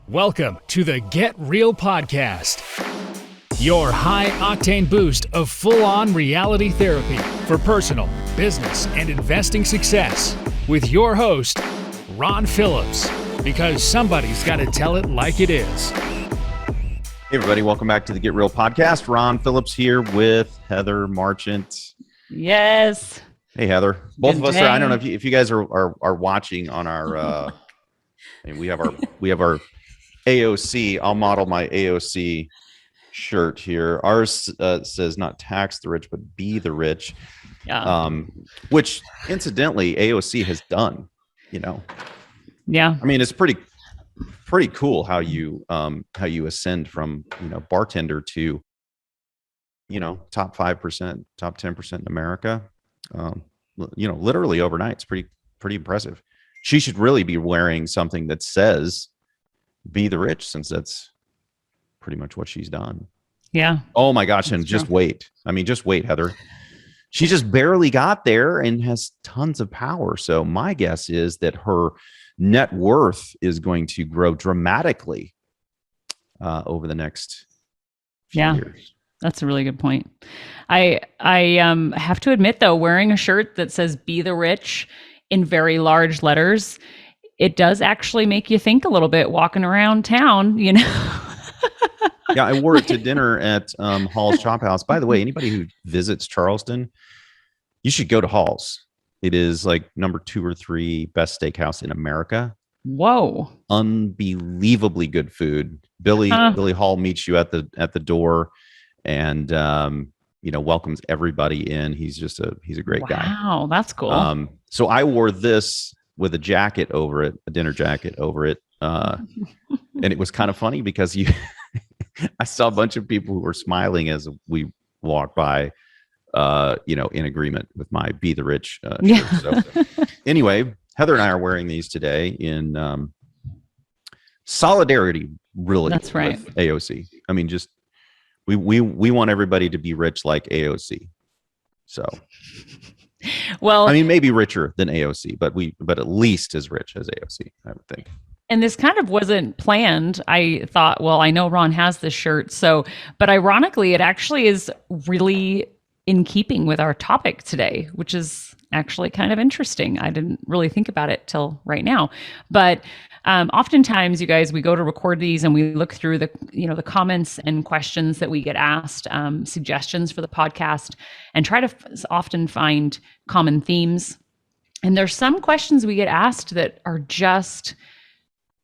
Welcome to the Get Real Podcast, your high-octane boost of full-on reality therapy for personal, business, and investing success with your host, Ron Phillips, because somebody's got to tell it like it is. Hey, everybody. Welcome back to the Get Real Podcast. Ron Phillips here with Heather Marchant. Yes. Hey, Heather. Both Good of us day. are, I don't know if you guys are watching on our, we have our AOC. I'll model my AOC shirt here. Ours says not tax the rich, but be the rich. Yeah. Which incidentally AOC has done, Yeah. I mean, it's pretty cool how you ascend from, bartender to, top 5%, top 10% in America, literally overnight. It's pretty impressive. She should really be wearing something that says be the rich, since that's pretty much what she's done. Yeah. Oh my gosh. And just wait. I mean, just wait, Heather. She just barely got there and has tons of power. So my guess is that her net worth is going to grow dramatically over the next few years. That's a really good point. I have to admit, though, wearing a shirt that says be the rich in very large letters, it does actually make you think a little bit walking around town, Yeah, I wore it to dinner at Hall's Chop House. By the way, anybody who visits Charleston, you should go to Hall's. It is like number 2 or 3 best steakhouse in America. Whoa. Unbelievably good food. Billy Hall meets you at the door and welcomes everybody in. He's a great guy. Wow, that's cool. So I wore this with a jacket over it, a dinner jacket over it. And it was kind of funny because I saw a bunch of people who were smiling as we walked by, in agreement with my Be the Rich shirt. So anyway, Heather and I are wearing these today in solidarity, really. That's right. With AOC. I mean, just we want everybody to be rich like AOC. So, well, I mean, maybe richer than AOC, but at least as rich as AOC, I would think. and this kind of wasn't planned. I thought, well, I know Ron has this shirt. But ironically, it actually is really in keeping with our topic today, which is actually kind of interesting. I didn't really think about it till right now. But oftentimes, you guys, we go to record these and we look through the comments and questions that we get asked, suggestions for the podcast, and try to often find common themes. And there's some questions we get asked that are just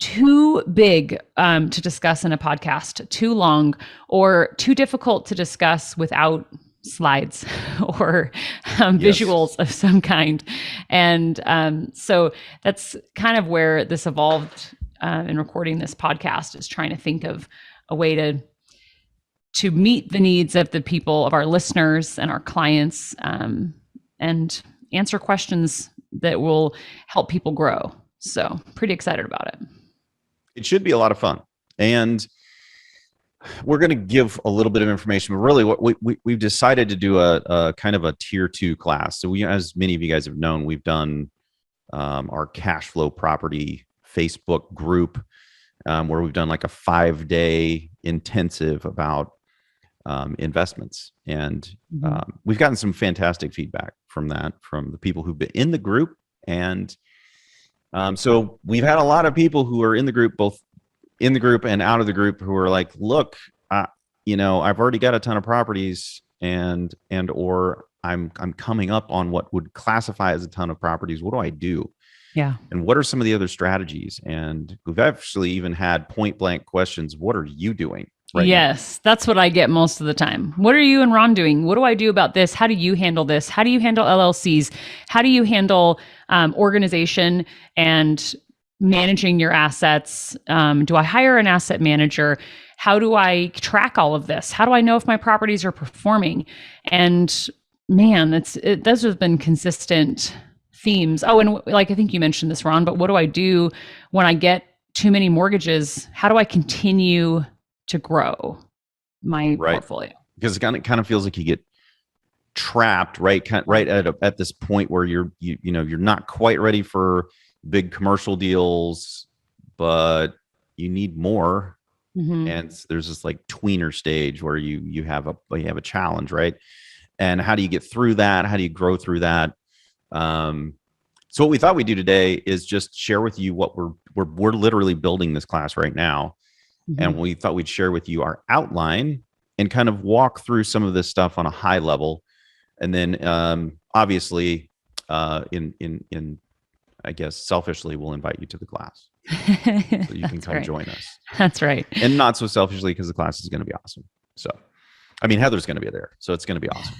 too big to discuss in a podcast, too long, or too difficult to discuss without slides or visuals of some kind. And so that's kind of where this evolved in recording this podcast, is trying to think of a way to meet the needs of the people, of our listeners and our clients, and answer questions that will help people grow. So pretty excited about it. It should be a lot of fun. And we're going to give a little bit of information, but really what we've decided to do a kind of a tier 2 class. So as many of you guys have known, we've done our cash flow property Facebook group, where we've done like a 5-day intensive about investments. And we've gotten some fantastic feedback from the people who've been in the group. And so we've had a lot of people who are in the group, both in the group and out of the group, who are like, look, I've already got a ton of properties or I'm coming up on what would classify as a ton of properties. What do I do? Yeah. And what are some of the other strategies? And we've actually even had point blank questions. What are you doing? Right yes, now? That's what I get most of the time. What are you and Ron doing? What do I do about this? How do you handle this? How do you handle LLCs? How do you handle organization and managing your assets? Do I hire an asset manager? How do I track all of this? How do I know if my properties are performing? And man, those have been consistent themes. Oh, and like I think you mentioned this, Ron, but what do I do when I get too many mortgages? How do I continue to grow my portfolio? Because it kind of feels like you get trapped right at this point where you're not quite ready for big commercial deals, but you need more. Mm-hmm. And there's this like tweener stage where you have a challenge, right? And how do you get through that? How do you grow through that? So what we thought we'd do today is just share with you what we're literally building this class right now. Mm-hmm. And we thought we'd share with you our outline and kind of walk through some of this stuff on a high level. And then obviously in I guess selfishly we'll invite you to the class. So you can come join us. That's right. And not so selfishly because the class is going to be awesome. So, I mean, Heather's going to be there. So it's going to be awesome.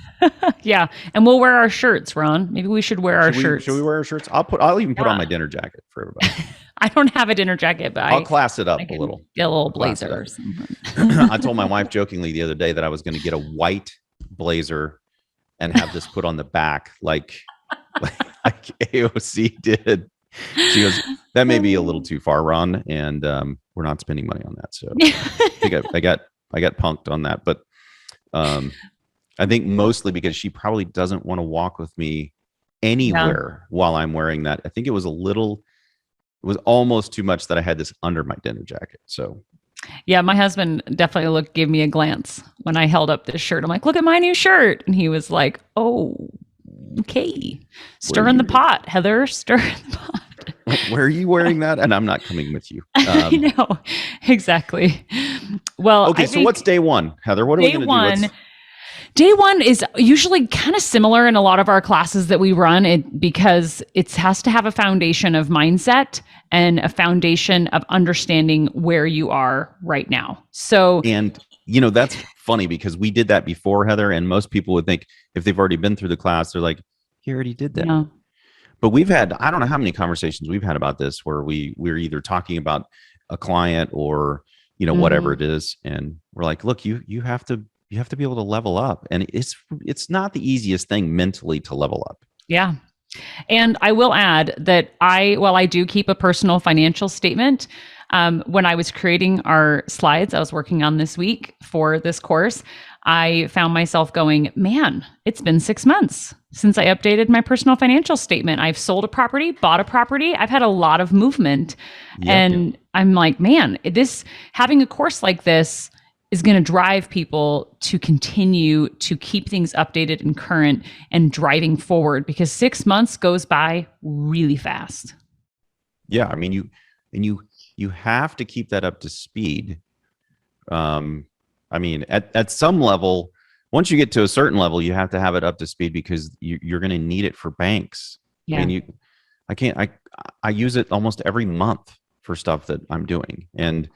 Yeah. And we'll wear our shirts, Ron. Maybe we should wear our shirts. Should we wear our shirts? I'll even put on my dinner jacket for everybody. I don't have a dinner jacket, but I'll class it up a little. Get a little blazer or something. I told my wife jokingly the other day that I was going to get a white blazer and have this put on the back like AOC did. She goes, that may be a little too far, Ron, and we're not spending money on that. So I think I got punked on that, but I think mostly because she probably doesn't want to walk with me anywhere while I'm wearing that. I think it was almost too much that I had this under my dinner jacket. So yeah, my husband definitely gave me a glance when I held up this shirt. I'm like, look at my new shirt. And he was like, oh, okay. Stir in the pot, Heather. Stir in the pot. Where are you wearing that? And I'm not coming with you. I know. Exactly. Well, okay. So what's day one, Heather? What are we going to do? Day one is usually kind of similar in a lot of our classes that we run because it has to have a foundation of mindset and a foundation of understanding where you are right now. So, and that's funny because we did that before, Heather, and most people would think if they've already been through the class, they're like, you already did that. Yeah. But we've had, I don't know how many conversations we've had about this where we're either talking about a client or, whatever it is. And we're like, look, you have to be able to level up. And it's not the easiest thing mentally to level up. Yeah. And I will add that I do keep a personal financial statement. When I was creating our slides, I was working on this week for this course, I found myself going, man, it's been 6 months since I updated my personal financial statement. I've sold a property, bought a property. I've had a lot of movement. And I'm like, man, having a course like this is going to drive people to continue to keep things updated and current and driving forward because 6 months goes by really fast. Yeah. I mean, you have to keep that up to speed. I mean, at some level, once you get to a certain level, you have to have it up to speed because you're going to need it for banks. Yeah. I mean, I use it almost every month for stuff that I'm doing, and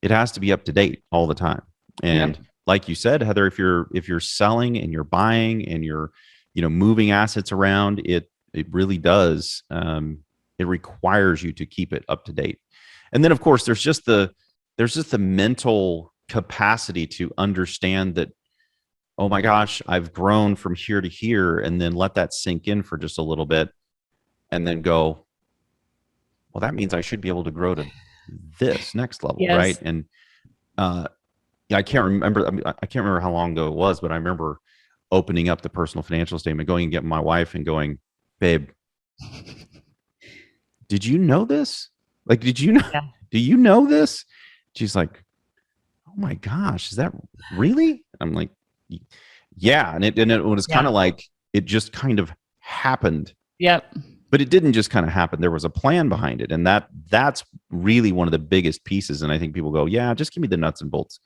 it has to be up to date all the time. And like you said, Heather, if you're selling and you're buying and you're, moving assets around, it really does. It requires you to keep it up to date. And then of course there's just the mental capacity to understand that, oh my gosh, I've grown from here to here, and then let that sink in for just a little bit and then go, well, that means I should be able to grow to this next level. Yes. Right. And, I can't remember how long ago it was, but I remember opening up the personal financial statement, going and getting my wife and going, babe, did you know this? Like, do you know this? She's like, oh my gosh, is that really? I'm like, yeah. And it was kind of like, it just kind of happened. Yep. But it didn't just kind of happen. There was a plan behind it. And that's really one of the biggest pieces. And I think people go, yeah, just give me the nuts and bolts.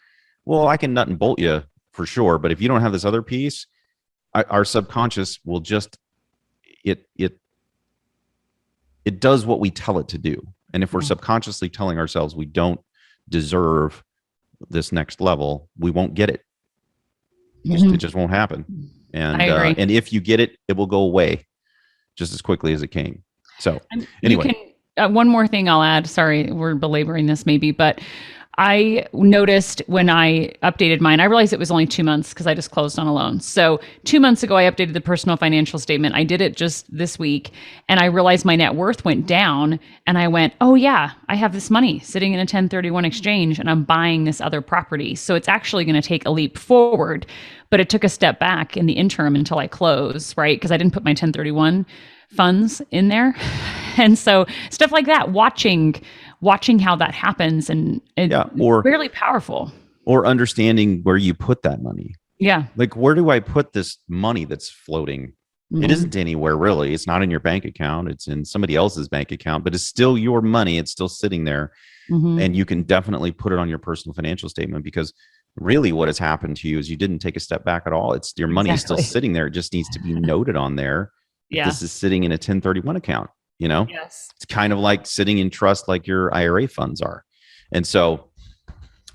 Well, I can nut and bolt you for sure. But if you don't have this other piece, our subconscious will just, it does what we tell it to do. And if we're subconsciously telling ourselves we don't deserve this next level, we won't get it. It just won't happen. And and if you get it, it will go away just as quickly as it came. So anyway, one more thing I'll add. Sorry, we're belaboring this maybe, but I noticed when I updated mine, I realized it was only 2 months because I just closed on a loan. So 2 months ago, I updated the personal financial statement. I did it just this week, and I realized my net worth went down, and I went, oh yeah, I have this money sitting in a 1031 exchange, and I'm buying this other property. So it's actually going to take a leap forward, but it took a step back in the interim until I close, right? Because I didn't put my 1031 funds in there. And so stuff like that, watching watching how that happens, and it's really powerful. Or understanding where you put that money. Yeah. Like, where do I put this money that's floating? It isn't anywhere really. It's not in your bank account. It's in somebody else's bank account, but it's still your money. It's still sitting there. And you can definitely put it on your personal financial statement, because really what has happened to you is you didn't take a step back at all. It's your money is still sitting there. It just needs to be noted on there. Yeah. This is sitting in a 1031 account, Yes. It's kind of like sitting in trust, like your IRA funds are. And so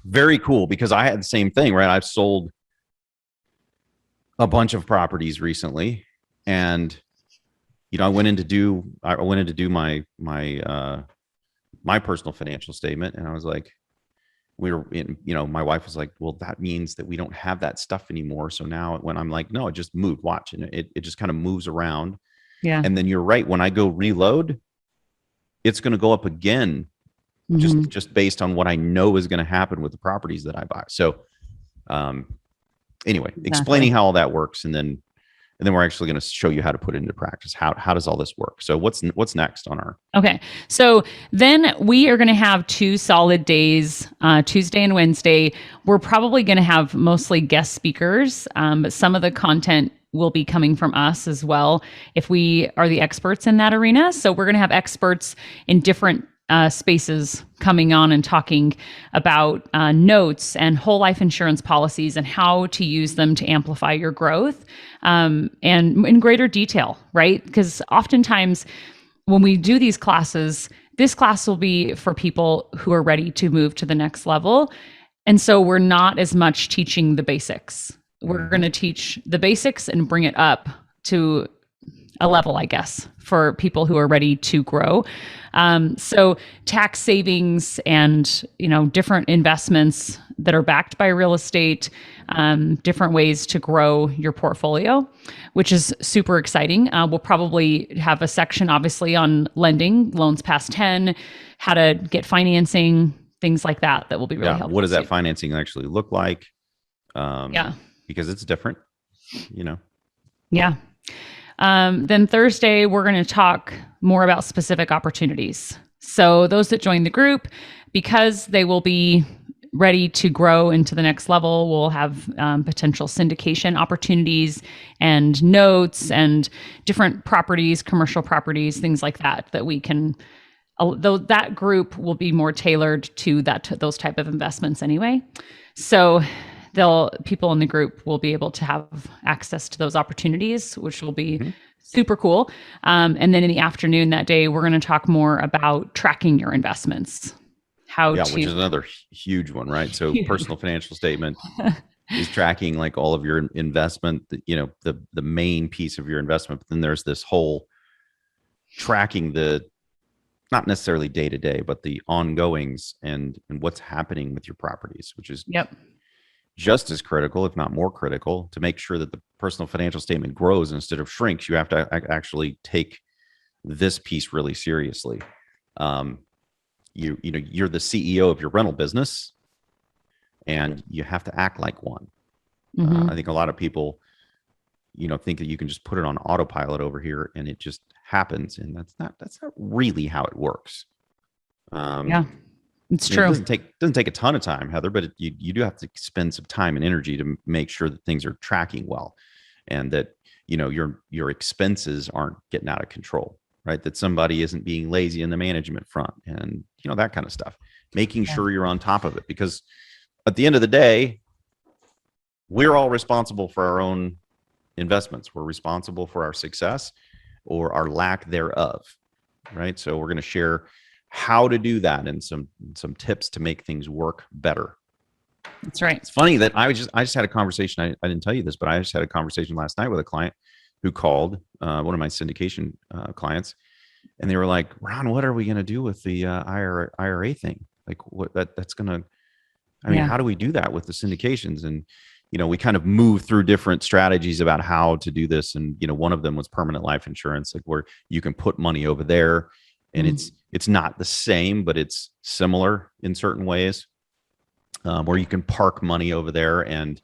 very cool, because I had the same thing, right? I've sold a bunch of properties recently, and I went in to do my personal financial statement, and I was like, my wife was like, well, that means that we don't have that stuff anymore. So now when I'm like, no, it just moved, watch, and it just kind of moves around. Yeah. And then you're right, when I go reload, it's going to go up again, just based on what I know is going to happen with the properties that I buy. So anyway, explaining how all that works, and then we're actually going to show you how to put it into practice. How does all this work? So what's next on our? Okay. So then we are going to have 2 solid days, Tuesday and Wednesday. We're probably going to have mostly guest speakers, but some of the content will be coming from us as well, if we are the experts in that arena. So we're going to have experts in different spaces coming on and talking about notes and whole life insurance policies and how to use them to amplify your growth, and in greater detail, right? Because oftentimes when we do these classes, this class will be for people who are ready to move to the next level. And so we're not as much teaching the basics. We're going to teach the basics and bring it up to a level, I guess, for people who are ready to grow. So tax savings and, different investments that are backed by real estate, different ways to grow your portfolio, which is super exciting. We'll probably have a section, obviously, on lending, loans past 10, how to get financing, things like that will be really helpful. What does that financing actually look like? Yeah. Because it's different, Yeah. Then Thursday, we're going to talk more about specific opportunities. So those that join the group, because they will be ready to grow into the next level, will have potential syndication opportunities and notes and different properties, commercial properties, things like that we can, though that group will be more tailored to those type of investments anyway. So people in the group will be able to have access to those opportunities, which will be super cool. And then in the afternoon that day, we're going to talk more about tracking your investments. Which is another huge one, right? So personal financial statement is tracking like all of your investment, the main piece of your investment. But then there's this whole tracking not necessarily day to day, but the ongoings and what's happening with your properties, which is just as critical, if not more critical, to make sure that the personal financial statement grows instead of shrinks. You have to actually take this piece really seriously. You're the CEO of your rental business, and you have to act like one. I think a lot of people, think that you can just put it on autopilot over here and it just happens, and that's not really how it works. It's true. It doesn't take a ton of time, Heather, but you do have to spend some time and energy to make sure that things are tracking well, and that your expenses aren't getting out of control, right? That somebody isn't being lazy in the management front, and that kind of stuff. Making sure you're on top of it, because at the end of the day, we're all responsible for our own investments. We're responsible for our success or our lack thereof, right? So we're going to share how to do that and some tips to make things work better. That's right. It's funny that I just had a conversation. I didn't tell you this, but I just had a conversation last night with a client who called, one of my syndication clients, and they were like, "Ron, what are we going to do with the IRA thing? Like, what that's going to? I mean, how do we do that with the syndications?" And we kind of moved through different strategies about how to do this, and one of them was permanent life insurance, like where you can put money over there, and it's not the same, but it's similar in certain ways, where you can park money over there, and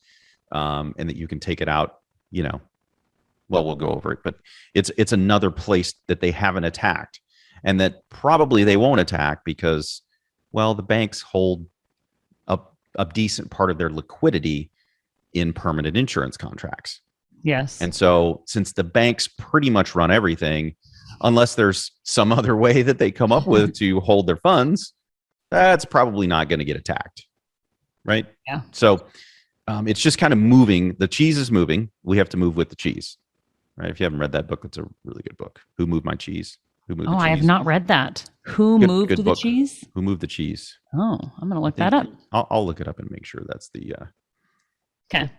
that you can take it out. Well, we'll go over it, but it's another place that they haven't attacked, and that probably they won't attack because Well, the banks hold a, a decent part of their liquidity in permanent insurance contracts. Yes. And so since the banks pretty much run everything, unless there's some other way that they come up with to hold their funds, that's probably not going to get attacked. Right. Yeah. So it's just kind of moving. The cheese is moving. We have to move with the cheese. Right. If you haven't read that book, it's a really good book. Who Moved My Cheese? Who Moved the Cheese? I have not read that. Who Moved the book. Cheese? Who Moved the Cheese? Oh, I'm going to look that up. I'll look it up and make sure that's the. Okay.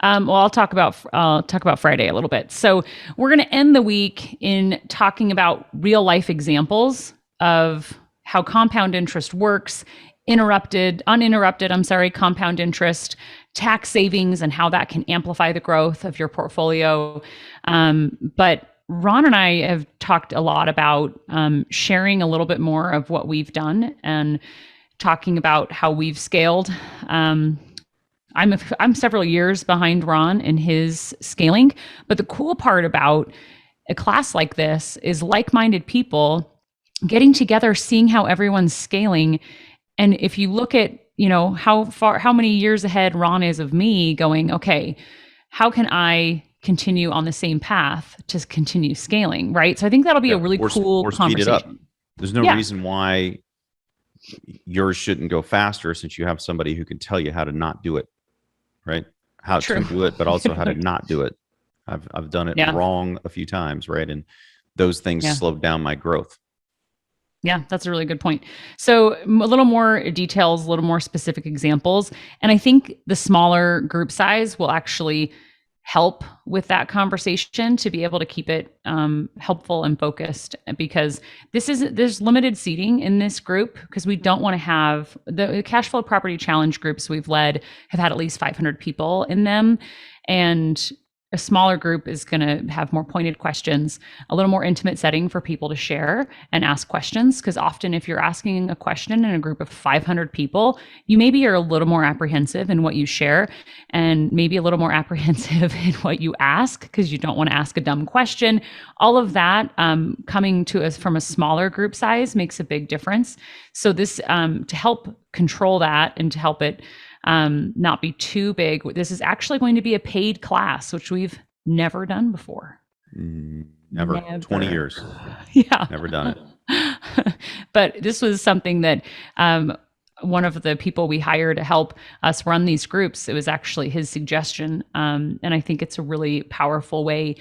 Well, I'll talk about Friday a little bit. So we're going to end the week in talking about real life examples of how compound interest works, uninterrupted compound interest, tax savings, and how that can amplify the growth of your portfolio. But Ron and I have talked a lot about sharing a little bit more of what we've done and talking about how we've scaled. I'm several years behind Ron in his scaling, but the cool part about a class like this is like-minded people getting together, seeing how everyone's scaling. And if you look at, how many years ahead Ron is of me, going, okay, how can I continue on the same path to continue scaling, right? So I think that'll be a really cool conversation. Speed it up. There's no reason why yours shouldn't go faster, since you have somebody who can tell you how to not do it. Right? How to do it, but also how to not do it. I've done it wrong a few times, right? And those things slowed down my growth. Yeah, that's a really good point. So a little more details, a little more specific examples. And I think the smaller group size will actually help with that conversation to be able to keep it helpful and focused, because there's limited seating in this group, because we don't want to have the cash flow property challenge groups we've led have had at least 500 people in them. And a smaller group is going to have more pointed questions, a little more intimate setting for people to share and ask questions. Because often if you're asking a question in a group of 500 people, you maybe are a little more apprehensive in what you share, and maybe a little more apprehensive in what you ask, because you don't want to ask a dumb question. All of that coming to us from a smaller group size makes a big difference. So this to help control that and to help it not be too big. This is actually going to be a paid class, which we've never done before. Never. 20 years. Yeah. Never done it. But this was something that one of the people we hired to help us run these groups, it was actually his suggestion. And I think it's a really powerful way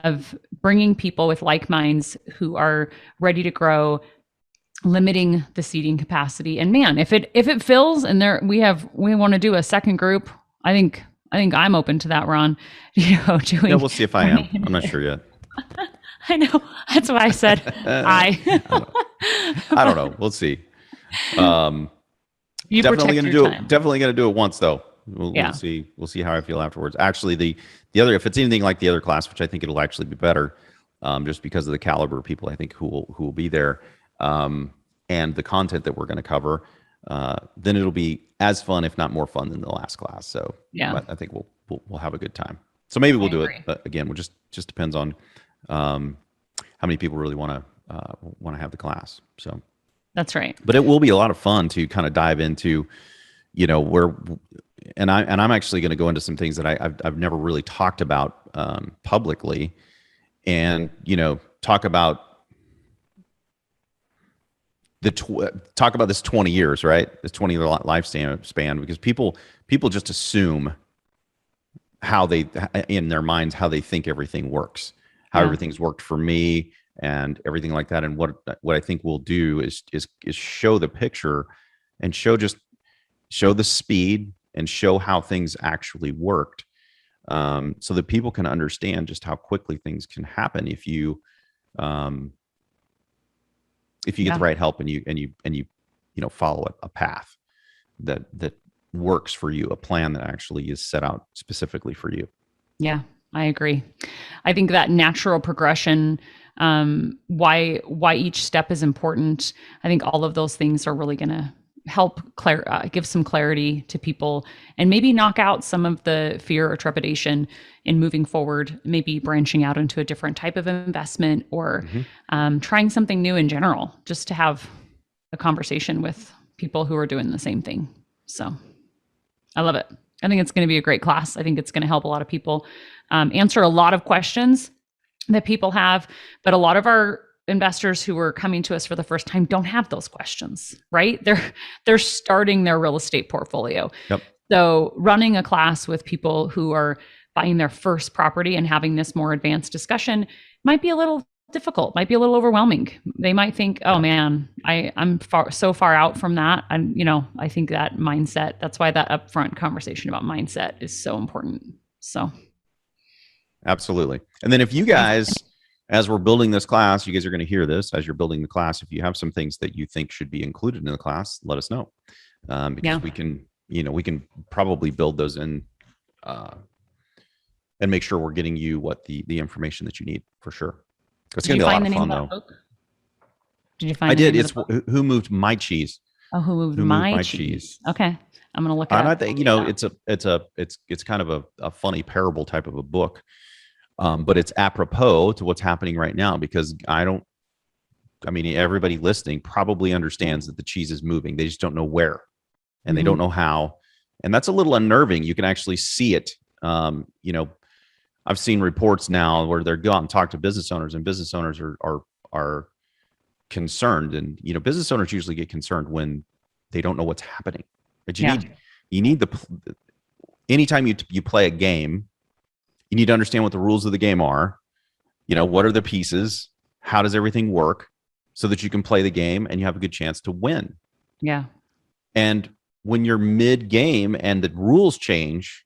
of bringing people with like minds who are ready to grow, limiting the seating capacity. And man, if it fills and we want to do a second group, I think I'm open to that, Ron. Doing. Yeah, we'll see if I am. I'm not sure yet. I know. That's why I said I don't know. We'll see. Definitely gonna do it once though. We'll see. We'll see how I feel afterwards. Actually, the other, if it's anything like the other class, which I think it'll actually be better, just because of the caliber of people I think who will be there. And the content that we're going to cover, then it'll be as fun, if not more fun, than the last class. So I think we'll have a good time. So maybe we'll do it. But again, we'll just depends on how many people really want to have the class. So that's right. But it will be a lot of fun to kind of dive into, where, and I'm actually going to go into some things that I've never really talked about publicly, and talk about talk about this 20 years, right? This 20-year lifespan, because people just assume how they, in their minds, how they think everything works, how everything's worked for me and everything like that. And what I think we'll do is show the picture and show the speed and show how things actually worked, so that people can understand just how quickly things can happen if you get the right help and you follow a path that works for you, a plan that actually is set out specifically for you. Yeah, I agree. I think that natural progression, why each step is important. I think all of those things are really going to help give some clarity to people, and maybe knock out some of the fear or trepidation in moving forward, maybe branching out into a different type of investment, or trying something new in general, just to have a conversation with people who are doing the same thing. So I love it. I think it's going to be a great class. I think it's going to help a lot of people answer a lot of questions that people have. But a lot of our investors who are coming to us for the first time don't have those questions, right? They're starting their real estate portfolio. Yep. So running a class with people who are buying their first property and having this more advanced discussion might be a little difficult, might be a little overwhelming. They might think, oh man, I'm so far out from that. And, I think that mindset, that's why that upfront conversation about mindset is so important. So. Absolutely. And then if you guys, as we're building this class, you guys are going to hear this as you're building the class. If you have some things that you think should be included in the class, let us know. Because we can probably build those in and make sure we're getting you what the information that you need for sure. It's going to be a lot of fun, though. Did you find? I did. It's Who Moved My Cheese. Oh, Who Moved My Cheese? Okay, I'm going to look it up. And I think it's kind of a funny parable type of a book, but it's apropos to what's happening right now because everybody listening probably understands that the cheese is moving. They just don't know where, and they don't know how, and that's a little unnerving. You can actually see it. I've seen reports now where they're go out and talk to business owners, and business owners are concerned. And business owners usually get concerned when they don't know what's happening. But you need anytime you play a game, you need to understand what the rules of the game are. What are the pieces? How does everything work, so that you can play the game and you have a good chance to win. Yeah. And when you're mid game and the rules change,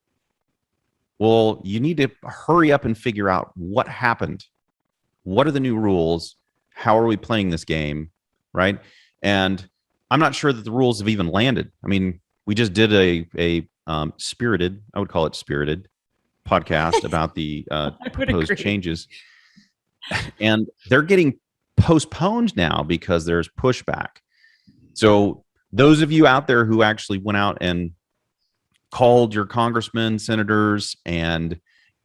well, you need to hurry up and figure out what happened. What are the new rules? How are we playing this game? Right. And I'm not sure that the rules have even landed. I mean, we just did a spirited, I would call it spirited podcast about the proposed changes. And they're getting postponed now because there's pushback. So those of you out there who actually went out and called your congressmen, senators, and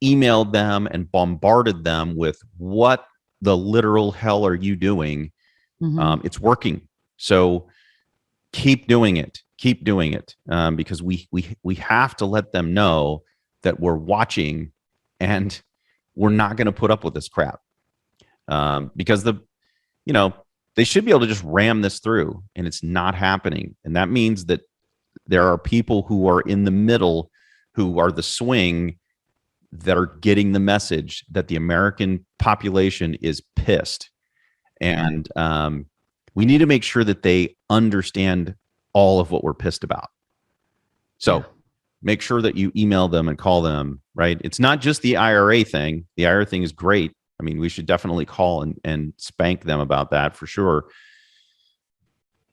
emailed them and bombarded them with what the literal hell are you doing? It's working. So keep doing it. Keep doing it because we have to let them know that we're watching and we're not going to put up with this crap because they should be able to just ram this through, and it's not happening. And that means that there are people who are in the middle, who are the swing, that are getting the message that the American population is pissed. And we need to make sure that they understand all of what we're pissed about. So make sure that you email them and call them, right? It's not just the IRA thing. The IRA thing is great. I mean, we should definitely call and spank them about that for sure.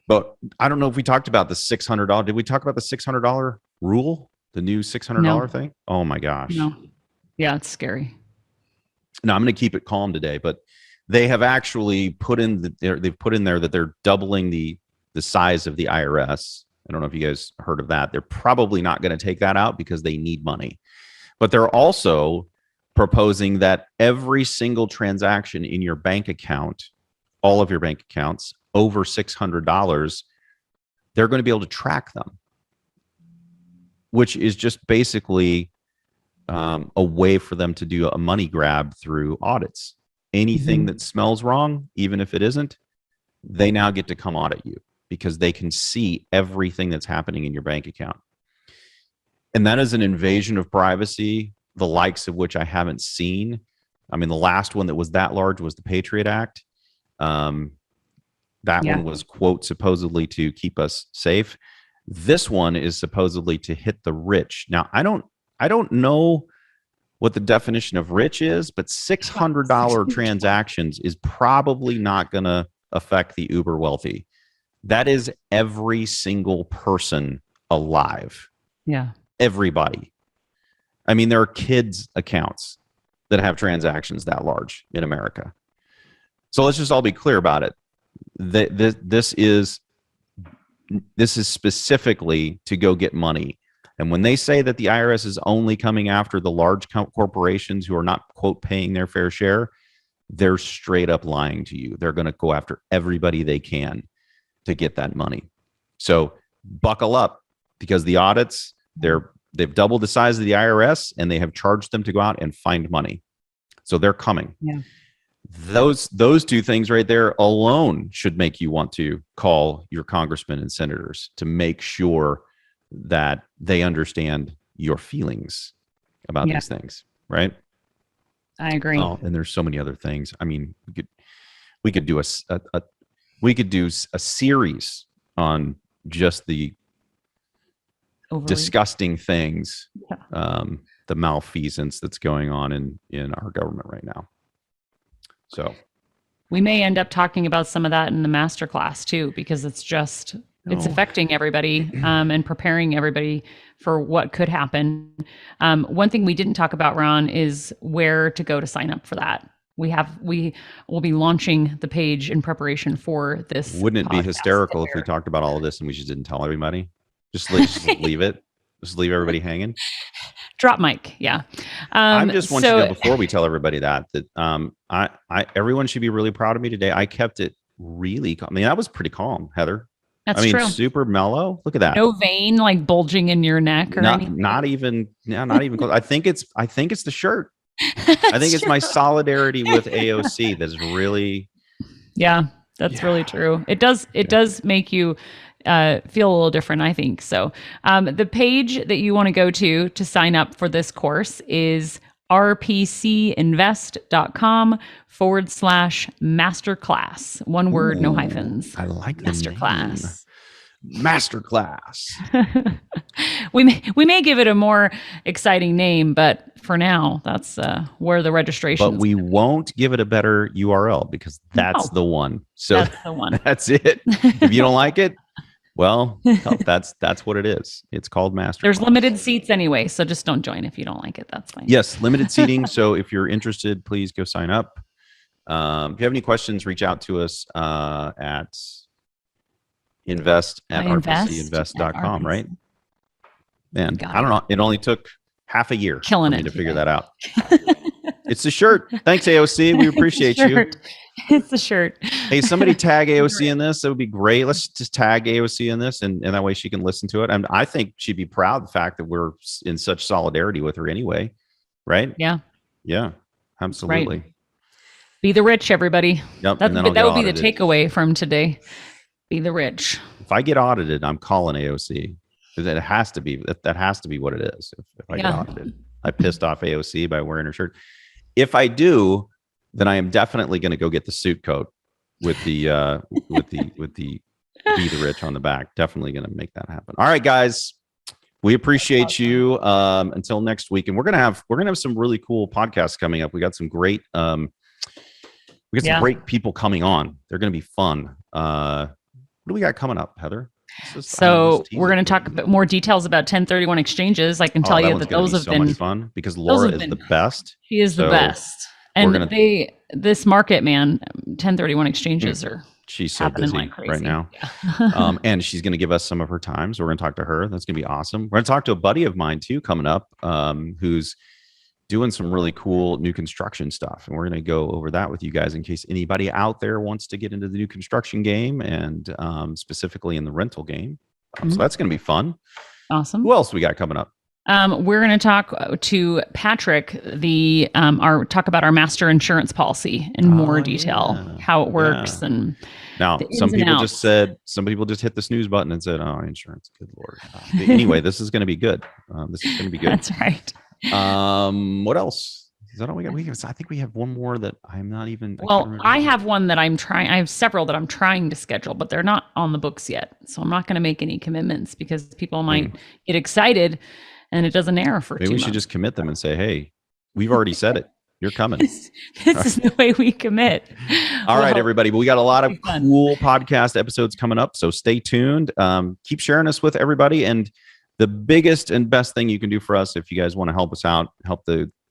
But I don't know if we talked about the $600. Did we talk about the $600 rule? The new $600 thing? Oh my gosh. No. Yeah, it's scary. No, I'm going to keep it calm today, but they have actually put in they've put in there that they're doubling the size of the IRS. I don't know if you guys heard of that. They're probably not going to take that out because they need money. But they're also proposing that every single transaction in your bank account, all of your bank accounts over $600, they're going to be able to track them, which is just basically a way for them to do a money grab through audits. Anything that smells wrong, even if it isn't, they now get to come audit you because they can see everything that's happening in your bank account. And that is an invasion of privacy, the likes of which I haven't seen. I mean, the last one that was that large was the Patriot Act. That one was, quote, supposedly to keep us safe. This one is supposedly to hit the rich. Now, I don't know what the definition of rich is, but $600 transactions is probably not going to affect the uber wealthy. That is every single person alive. Yeah. Everybody. I mean, there are kids' accounts that have transactions that large in America. So let's just all be clear about it. This is specifically to go get money. And when they say that the IRS is only coming after the large corporations who are not, quote, paying their fair share, they're straight up lying to you. They're going to go after everybody they can to get that money. So buckle up, because the audits, they've doubled the size of the IRS, and they have charged them to go out and find money. So they're coming. Yeah. Those two things right there alone should make you want to call your congressmen and senators to make sure that they understand your feelings about these things, right? I agree. Oh, and there's so many other things. I mean, we could do a series on just the disgusting things, the malfeasance that's going on in our government right now. So we may end up talking about some of that in the masterclass too, because it's affecting everybody and preparing everybody for what could happen. One thing we didn't talk about, Ron, is where to go to sign up for that. We will be launching the page in preparation for this. Wouldn't it be hysterical if we talked about all of this and we just didn't tell everybody? Just leave it. Just leave everybody hanging. Drop mic, yeah. I just want you to know, before we tell everybody that everyone should be really proud of me today. I kept it really calm. I mean, that was pretty calm, Heather. That's true. Super mellow. Look at that. No vein like bulging in your neck or anything. Not even close. I think it's the shirt. I think it's my solidarity with AOC that's really. Yeah, that's really true. It does make you feel a little different, I think. So the page that you want to go to sign up for this course is rpcinvest.com/masterclass. One word, no hyphens. I like the Masterclass. Masterclass. We may give it a more exciting name, but for now, that's where the registration. But we won't give it a better URL, because that's the one. So that's the one. That's it. If you don't like it, well, that's what it is. It's called Masterclass. There's limited seats anyway, so just don't join if you don't like it. That's fine. Yes, limited seating. So if you're interested, please go sign up. If you have any questions, reach out to us at invest@rpcinvest.com, right? Man, I don't know. It only took half a year for me to figure that out. It's the shirt. Thanks, AOC. We appreciate you. It's the shirt. Hey, somebody tag AOC in this. That would be great. Let's just tag AOC in this, and that way she can listen to it. And I think she'd be proud of the fact that we're in such solidarity with her anyway. Right? Yeah. Yeah, absolutely. Right. Be the rich, everybody. Yep. That would be the takeaway from today. Be the rich. If I get audited, I'm calling AOC. That has to be what it is. If I get audited, I pissed off AOC by wearing her shirt. If I do, then I am definitely going to go get the suit coat with the be the rich on the back. Definitely going to make that happen. All right, guys, we appreciate you. Until next week, and we're gonna have some really cool podcasts coming up. We got some great great people coming on. They're going to be fun. What do we got coming up, Heather? So we're going to talk about more details about 1031 exchanges. I can tell you that those have been much fun, because Laura is the best. She is the best. And this market, man, 1031 exchanges are she's so busy like crazy right now. Yeah. And she's going to give us some of her time. So we're going to talk to her. That's going to be awesome. We're going to talk to a buddy of mine too coming up, who's doing some really cool new construction stuff. And we're going to go over that with you guys in case anybody out there wants to get into the new construction game, and specifically in the rental game. So that's going to be fun. Awesome. Who else we got coming up? We're going to talk to Patrick, talk about our master insurance policy in more detail, how it works. And now some people just hit the snooze button and said, "Oh, insurance, good Lord." Anyway, this is going to be good. This is going to be good. That's right. What else? Is that all we got? I think we have one more that I'm not even. I have one that I'm trying. I have several that I'm trying to schedule, but they're not on the books yet. So I'm not going to make any commitments, because people might get excited and it doesn't air for 2 months. Maybe we should just commit them and say, "Hey, we've already said it. You're coming." This is the way we commit. All right, everybody. But we got a lot of cool podcast episodes coming up, so stay tuned. Keep sharing us with everybody. And the biggest and best thing you can do for us, if you guys want to help us out,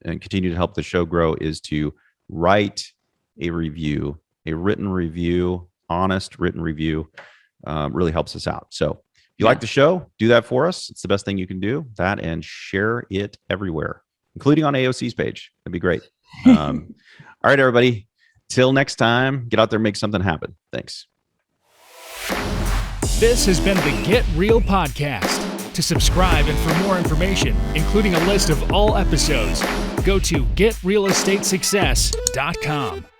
and continue to help the show grow, is to write a review, a written review, honest written review. Really helps us out. So if you like the show, do that for us. It's the best thing you can do. That, and share it everywhere, including on AOC's page. That'd be great. All right, everybody. Till next time, get out there, make something happen. Thanks. This has been the Get Real Podcast. To subscribe and for more information, including a list of all episodes, go to getrealestatesuccess.com.